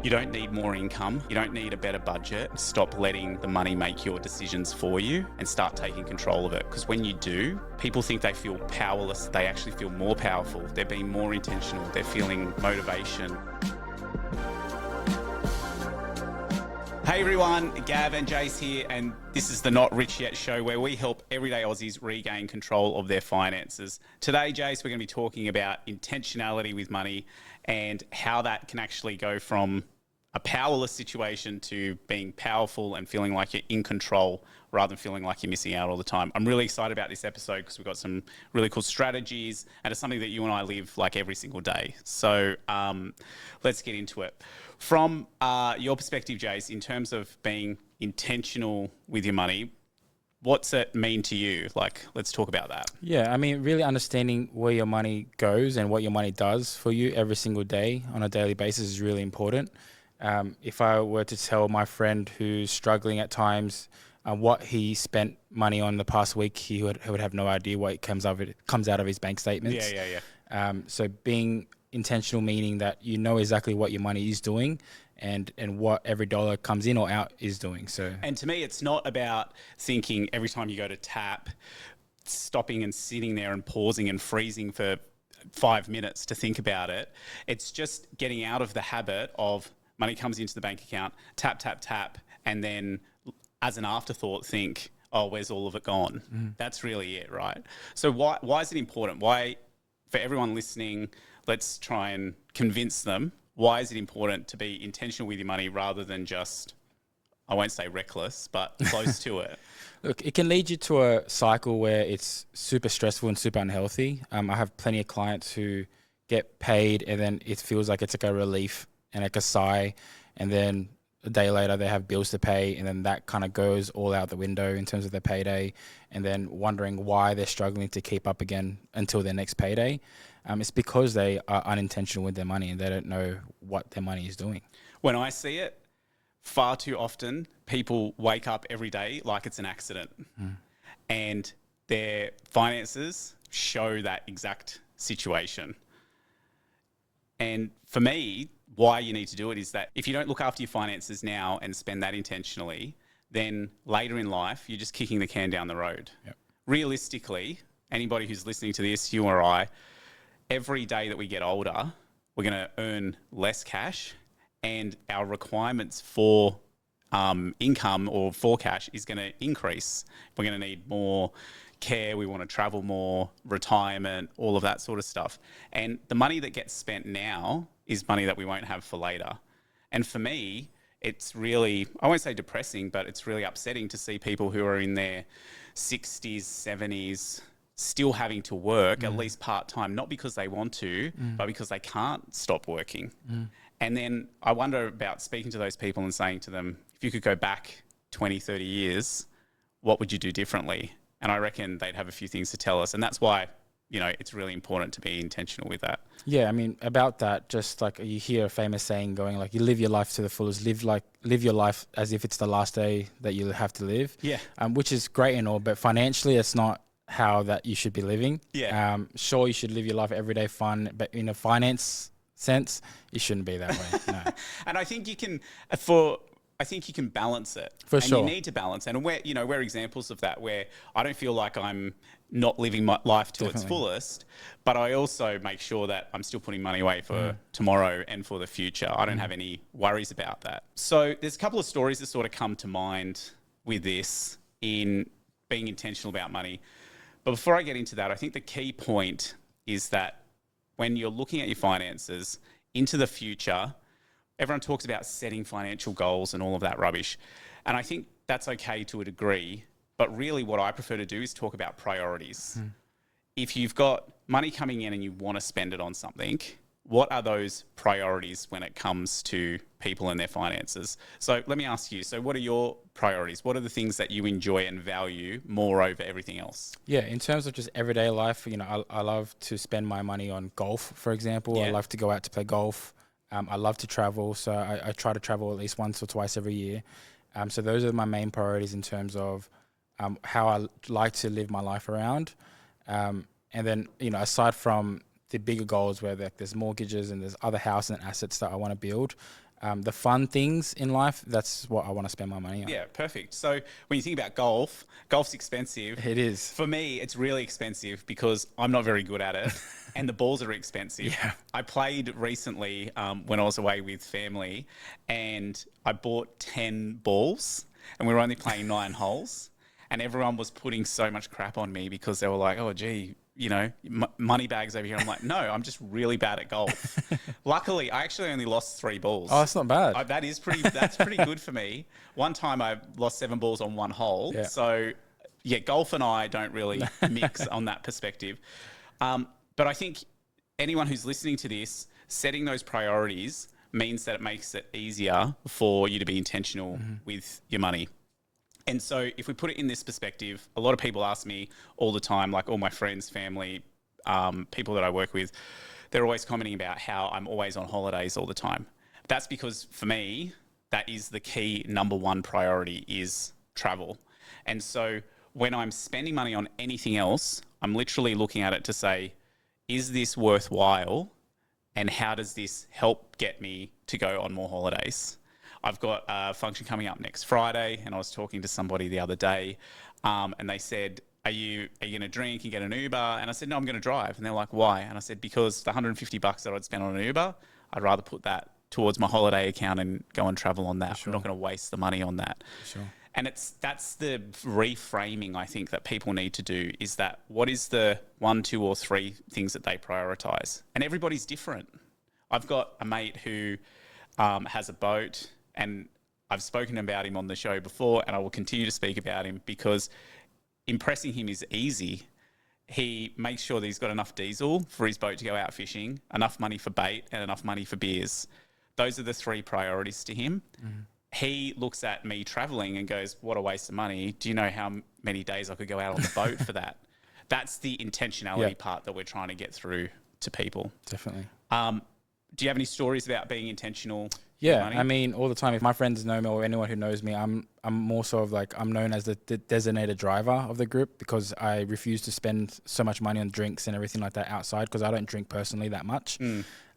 You don't need more income. You don't need a better budget. Stop letting the money make your decisions for you and start taking control of it. Because when you do, people think they feel powerless. They actually feel more powerful. They're being more intentional. They're feeling motivation. Hey everyone, Gav and Jace here, and this is the Not Rich Yet show where we help everyday Aussies regain control of their finances. Today, Jace, we're going to be talking about intentionality with money and how that can actually go from a powerless situation to being powerful and feeling like you're in control rather than feeling like you're missing out all the time. I'm really excited about this episode because we've got some really cool strategies and it's something that you and I live like every single day. So let's get into it. From your perspective, Jace, in terms of being intentional with your money, what's it mean to you? Like, let's talk about that. Yeah, I mean, really understanding where your money goes and what your money does for you every single day on a daily basis is really important. If I were to tell my friend who's struggling at times what he spent money on the past week, he would have no idea what comes out of his bank statements. Yeah. So being intentional, meaning that you know exactly what your money is doing and what every dollar comes in or out is doing. So, and to me, it's not about thinking every time you go to tap, stopping and sitting there and pausing and freezing for 5 minutes to think about it. It's just getting out of the habit of money comes into the bank account, tap, and then as an afterthought think, oh, where's all of it gone? That's really it, right? So why is it important? Why, for everyone listening, let's try and convince them, why is it important to be intentional with your money rather than just, I won't say reckless, but close to it? Look, it can lead you to a cycle where it's super stressful and super unhealthy. I have plenty of clients who get paid and then it feels like it's like a relief and like a sigh, and then a day later they have bills to pay, and then that kind of goes all out the window in terms of their payday, and then wondering why they're struggling to keep up again until their next payday. It's because they are unintentional with their money and they don't know what their money is doing. When I see it, far too often people wake up every day like it's an accident, and their finances show that exact situation. And for me, why you need to do it is that if you don't look after your finances now and spend that intentionally, then later in life, you're just kicking the can down the road. Yep. Realistically, anybody who's listening to this, you or I, every day that we get older, we're going to earn less cash, and our requirements for income or for cash is going to increase. We're going to need more care, we want to travel more, retirement, all of that sort of stuff. And the money that gets spent now is money that we won't have for later. And for me, it's really, I won't say depressing, but it's really upsetting to see people who are in their 60s, 70s, still having to work at least part-time, not because they want to, but because they can't stop working. And then I wonder about speaking to those people and saying to them, if you could go back 20, 30 years, what would you do differently? And I reckon they'd have a few things to tell us. And that's why, you know, it's really important to be intentional with that. Yeah, I mean, about that, just like you hear a famous saying going like, you live your life to the fullest, live your life as if it's the last day that you have to live. Yeah. Which is great and all, but financially it's not how that you should be living. Yeah. Sure, you should live your life every day fun, but in a finance sense, it shouldn't be that way. No. And I think you can, I think you can balance it. For sure. And you need to balance it. And we're examples of that, where I don't feel like I'm not living my life to its fullest, but I also make sure that I'm still putting money away for tomorrow and for the future. I don't have any worries about that. So there's a couple of stories that sort of come to mind with this in being intentional about money. But before I get into that, I think the key point is that when you're looking at your finances into the future, everyone talks about setting financial goals and all of that rubbish. And I think that's okay to a degree. But really what I prefer to do is talk about priorities. If you've got money coming in and you want to spend it on something, what are those priorities when it comes to people and their finances? So let me ask you, so what are your priorities? What are the things that you enjoy and value more over everything else? Yeah, in terms of just everyday life, you know, I love to spend my money on golf, for example. Yeah. I love to go out to play golf. I love to travel, so I try to travel at least once or twice every year. So those are my main priorities in terms of how I like to live my life around. And then, you know, aside from the bigger goals where there's mortgages and there's other housing and assets that I want to build, The fun things in life, that's what I want to spend my money on. Yeah, perfect. So when you think about golf, golf's expensive. It is. For me, it's really expensive because I'm not very good at it and the balls are expensive. Yeah. I played recently when I was away with family and I bought 10 balls and we were only playing 9 holes and everyone was putting so much crap on me because they were like, oh, gee, money bags over here. I'm like, no, I'm just really bad at golf. Luckily, I actually only lost 3 balls. Oh, that's not bad. That's pretty good for me. One time I lost 7 balls on 1 hole. Yeah. So yeah, golf and I don't really mix on that perspective. But I think anyone who's listening to this, setting those priorities means that it makes it easier for you to be intentional with your money. And so if we put it in this perspective, a lot of people ask me all the time, like all my friends, family, people that I work with, they're always commenting about how I'm always on holidays all the time. That's because for me, that is the key number one priority is travel. And so when I'm spending money on anything else, I'm literally looking at it to say, is this worthwhile? And how does this help get me to go on more holidays? I've got a function coming up next Friday, and I was talking to somebody the other day, and they said, are you going to drink and get an Uber? And I said, no, I'm going to drive. And they're like, why? And I said, because the $150 that I'd spend on an Uber, I'd rather put that towards my holiday account and go and travel on that. Sure. I'm not going to waste the money on that. Sure. And that's the reframing I think that people need to do is that what is the 1, 2, or 3 things that they prioritize? And everybody's different. I've got a mate who has a boat, and I've spoken about him on the show before, and I will continue to speak about him because impressing him is easy. He makes sure that he's got enough diesel for his boat to go out fishing, enough money for bait, and enough money for beers. Those are the 3 priorities to him. Mm-hmm. He looks at me traveling and goes, what a waste of money. Do you know how many days I could go out on the boat for that? That's the intentionality part that we're trying to get through to people. Definitely. Do you have any stories about being intentional? Yeah, I mean, all the time. If my friends know me or anyone who knows me, I'm more sort of like I'm known as the designated driver of the group because I refuse to spend so much money on drinks and everything like that outside because I don't drink personally that much.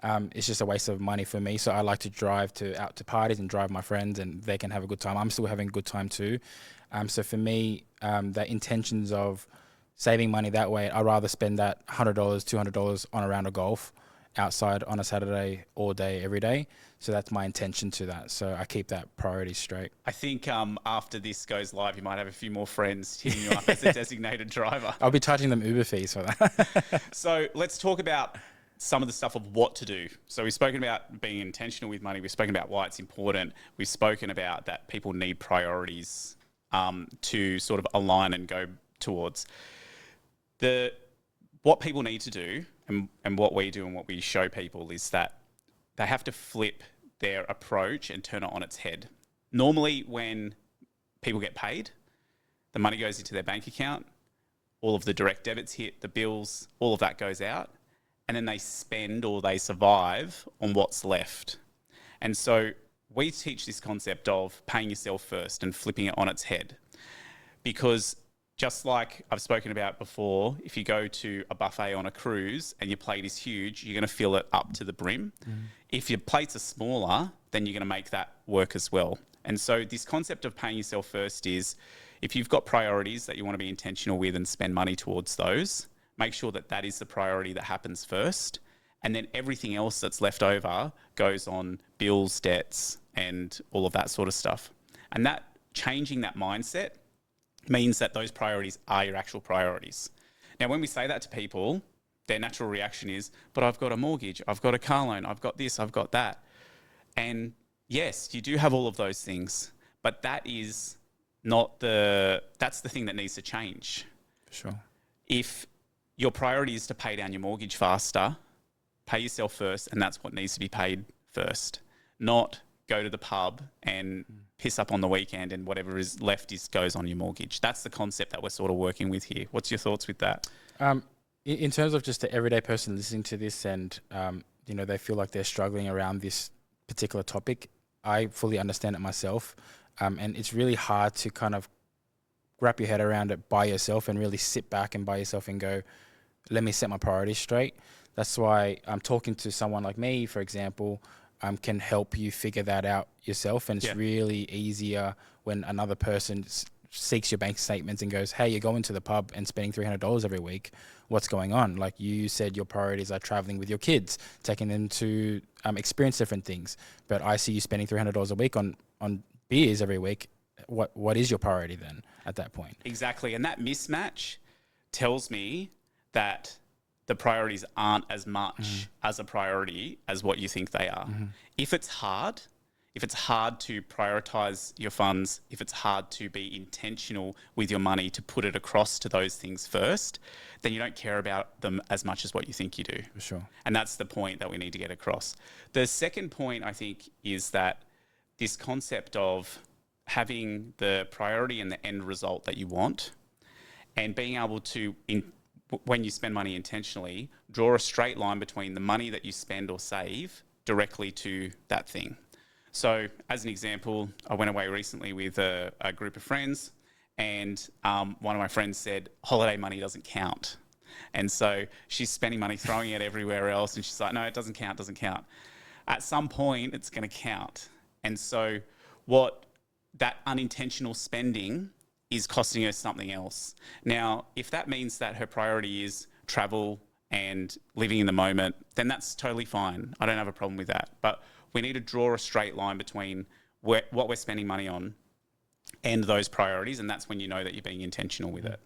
It's just a waste of money for me. So I like to drive out to parties and drive my friends, and they can have a good time. I'm still having a good time too. So for me, the intentions of saving money that way, I'd rather spend that $100, $200 on a round of golf outside on a Saturday all day, every day. So that's my intention to that. So I keep that priority straight. I think after this goes live, you might have a few more friends hitting you up as a designated driver. I'll be charging them Uber fees for that. So let's talk about some of the stuff of what to do. So we've spoken about being intentional with money. We've spoken about why it's important. We've spoken about that people need priorities to sort of align and go towards. What people need to do and what we do and what we show people is that they have to flip their approach and turn it on its head. Normally when people get paid, the money goes into their bank account, all of the direct debits hit, the bills, all of that goes out, and then they spend or they survive on what's left. And so we teach this concept of paying yourself first and flipping it on its head. Because just like I've spoken about before, if you go to a buffet on a cruise and your plate is huge, you're going to fill it up to the brim. If your plates are smaller, then you're going to make that work as well. And so this concept of paying yourself first is if you've got priorities that you want to be intentional with and spend money towards those, make sure that that is the priority that happens first. And then everything else that's left over goes on bills, debts, and all of that sort of stuff. And that changing that mindset means that those priorities are your actual priorities. Now, when we say that to people, their natural reaction is, but I've got a mortgage, I've got a car loan, I've got this, I've got that. And yes, you do have all of those things, but that's the thing that needs to change. Sure. If your priority is to pay down your mortgage faster, pay yourself first, and that's what needs to be paid first, not go to the pub and piss up on the weekend and whatever is left goes on your mortgage. That's the concept that we're sort of working with here. What's your thoughts with that? In terms of just the everyday person listening to this and, they feel like they're struggling around this particular topic, I fully understand it myself. And it's really hard to kind of wrap your head around it by yourself and really sit back and by yourself and go, let me set my priorities straight. That's why I'm talking to someone like me, for example. can help you figure that out yourself. And it's really easier when another person seeks your bank statements and goes, hey, you're going to the pub and spending $300 every week. What's going on? Like you said, your priorities are traveling with your kids, taking them to experience different things. But I see you spending $300 a week on beers every week. What is your priority then at that point? Exactly. And that mismatch tells me that the priorities aren't as much as a priority as what you think they are. If it's hard to prioritize your funds, if it's hard to be intentional with your money to put it across to those things first, then you don't care about them as much as what you think you do. For sure. And that's the point that we need to get across. The second point, I think, is that this concept of having the priority and the end result that you want and being able to, when you spend money intentionally, draw a straight line between the money that you spend or save directly to that thing. So as an example, I went away recently with a group of friends, and one of my friends said, holiday money doesn't count. And so she's spending money, throwing it everywhere else, and she's like, no, it doesn't count. At some point, it's going to count. And so what that unintentional spending is costing her something else. Now, if that means that her priority is travel and living in the moment, then that's totally fine. I don't have a problem with that. But we need to draw a straight line between what we're spending money on and those priorities, and that's when you know that you're being intentional with it.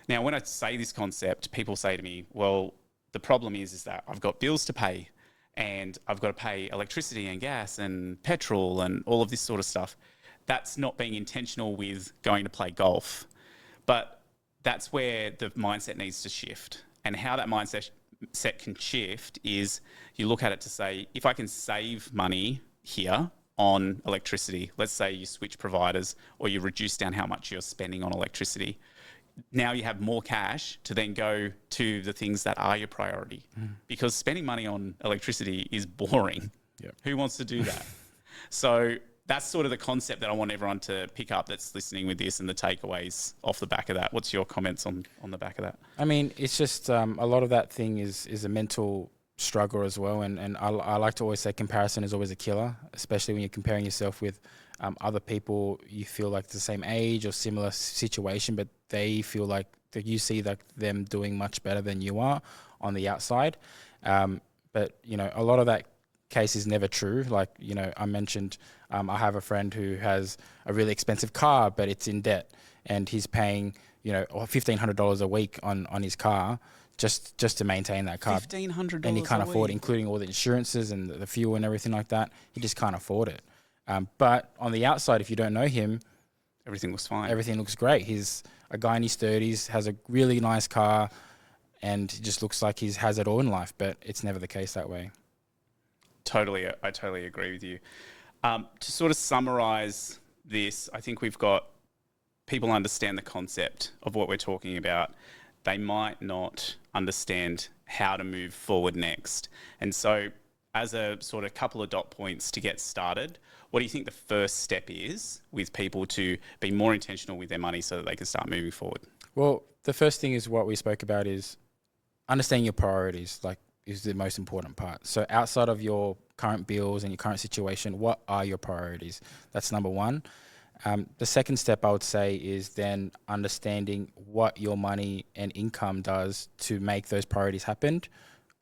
Now, when I say this concept, people say to me, well, the problem is that I've got bills to pay, and I've got to pay electricity and gas and petrol and all of this sort of stuff. That's not being intentional with going to play golf. But that's where the mindset needs to shift. And how that mindset can shift is you look at it to say, if I can save money here on electricity, let's say you switch providers or you reduce down how much you're spending on electricity, now you have more cash to then go to the things that are your priority. Because spending money on electricity is boring. Yep. Who wants to do that? So that's sort of the concept that I want everyone to pick up that's listening with this, and the takeaways off the back of that. What's your comments on the back of that? I mean, it's just a lot of that thing is a mental struggle as well. And I like to always say comparison is always a killer, especially when you're comparing yourself with other people you feel like the same age or similar situation, but they feel like that you see like them doing much better than you are on the outside. But, you know, a lot of that case is never true. Like, you know, I mentioned I have a friend who has a really expensive car, but it's in debt, and he's paying, you know, $1,500 a week on his car just to maintain that car. $1,500 and he can't a afford it, week. including all the insurances and the fuel and everything like that. He just can't afford it. But on the outside, if you don't know him, Everything looks fine. everything looks great. He's a guy in his 30s, has a really nice car, and it just looks like he has it all in life, but it's never the case that way. I totally agree with you. To sort of summarize this, I think we've got people understand the concept of what we're talking about. They might not understand how to move forward next. And so as a sort of couple of dot points to get started, what do you think the first step is with people to be more intentional with their money so that they can start moving forward? Well, the first thing is what we spoke about is understanding your priorities, like, is the most important part. So outside of your current bills and your current situation, what are your priorities? That's number one. The second step I would say is then understanding what your money and income does to make those priorities happen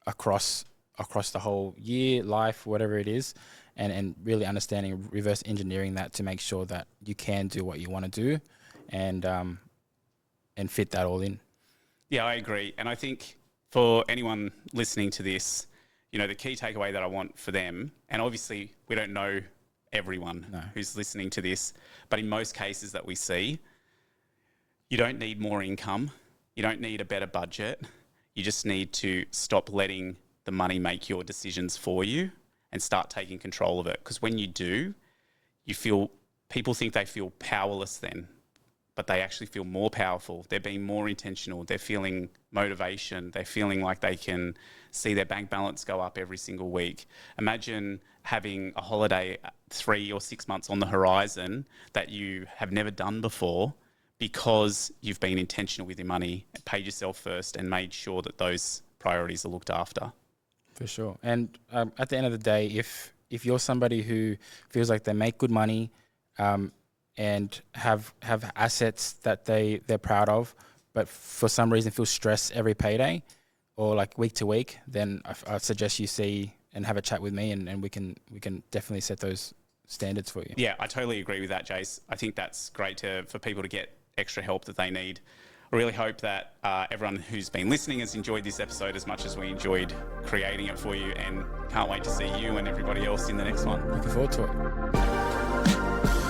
across the whole year, life, whatever it is, and really understanding, reverse engineering that to make sure that you can do what you want to do and fit that all in. Yeah, I agree. And I think for anyone listening to this, you know, the key takeaway that I want for them, and obviously we don't know everyone who's listening to this, but in most cases that we see, you don't need more income. You don't need a better budget. You just need to stop letting the money make your decisions for you and start taking control of it. Because when you do, people think they feel powerless then, but they actually feel more powerful. They're being more intentional. They're feeling motivation. They're feeling like they can see their bank balance go up every single week. Imagine having a holiday 3 or 6 months on the horizon that you have never done before because you've been intentional with your money, paid yourself first, and made sure that those priorities are looked after. For sure. And at the end of the day, if if you're somebody who feels like they make good money, and have assets that they're proud of, but for some reason feel stressed every payday or like week to week, then I suggest you see and have a chat with me, and we can definitely set those standards for you. Yeah, I totally agree with that, Jace. I think that's great for people to get extra help that they need. I really hope that everyone who's been listening has enjoyed this episode as much as we enjoyed creating it for you, and can't wait to see you and everybody else in the next one. Looking forward to it.